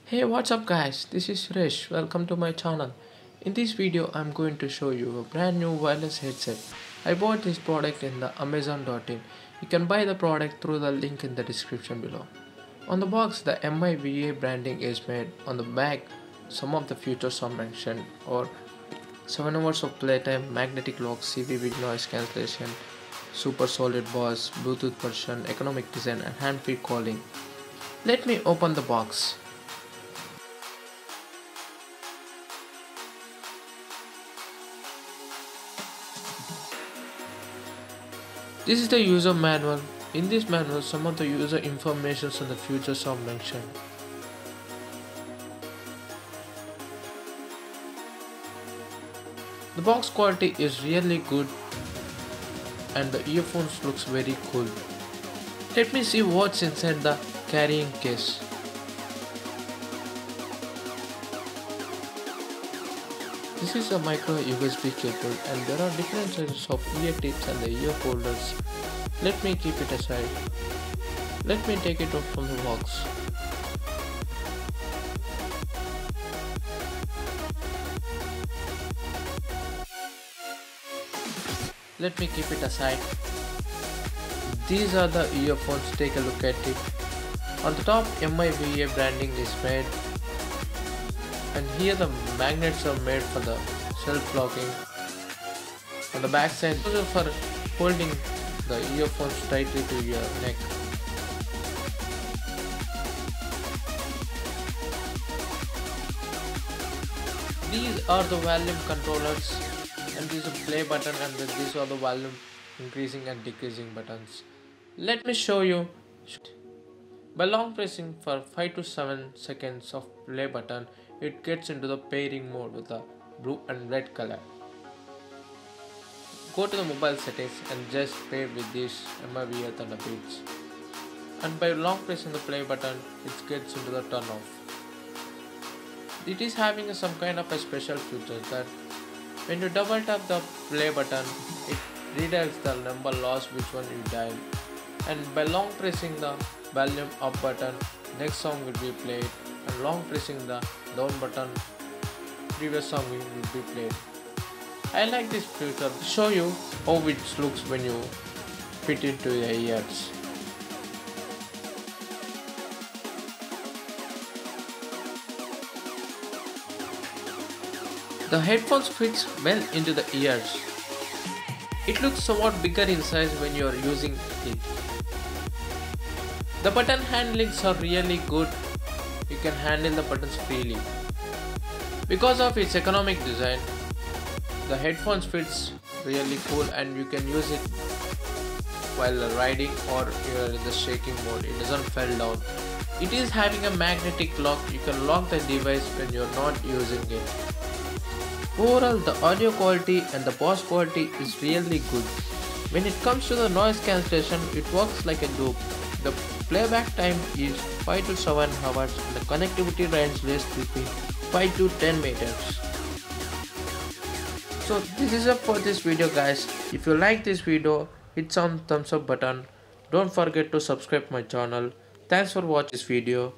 Hey, what's up guys, this is Suresh. Welcome to my channel. In this video I'm going to show you a brand new wireless headset. I bought this product in the amazon.in. You can buy the product through the link in the description below. On the box the MIVA branding is made. On the back some of the features are mentioned or 7 hours of playtime, magnetic lock, CVV noise cancellation, super solid bass, Bluetooth version, economic design and hand-free calling. Let me open the box. This is the user manual. In this manual, some of the user information and the features are mentioned. The box quality is really good and the earphones looks very cool. Let me see what's inside the carrying case. This is a micro USB cable and there are different sizes of ear tips and the ear holders. Let me keep it aside. Let me take it out from the box. Let me keep it aside. These are the earphones, take a look at it. On the top MIVA branding is made. And here the magnets are made for the self-locking. On the back side, those are for holding the earphones tightly to your neck. These are the volume controllers and this is a play button and these are the volume increasing and decreasing buttons. Let me show you. By long pressing for 5 to 7 seconds of play button, it gets into the pairing mode with the blue and red color. Go to the mobile settings and just pair with this MIVI Thunder Beats. And by long pressing the play button, it gets into the turn off. It is having some kind of a special feature that when you double tap the play button, it redirects the number lost which one you dial. And by long pressing the volume up button, next song will be played, and long pressing the down button, previous song will be played. I like this feature to show you how it looks when you fit into your ears. The headphones fits well into the ears. It looks somewhat bigger in size when you are using it. The button handlings are really good. You can handle the buttons freely. Because of its economic design, the headphones fits really cool and you can use it while riding or you are in the shaking mode. It doesn't fall down. It is having a magnetic lock. You can lock the device when you are not using it. Overall, the audio quality and the bass quality is really good. When it comes to the noise cancellation, it works like a loop. The playback time is 5 to 7 hours and the connectivity range lays between 5 to 10 meters. So this is it for this video guys. If you like this video, hit some thumbs up button. Don't forget to subscribe my channel. Thanks for watching this video.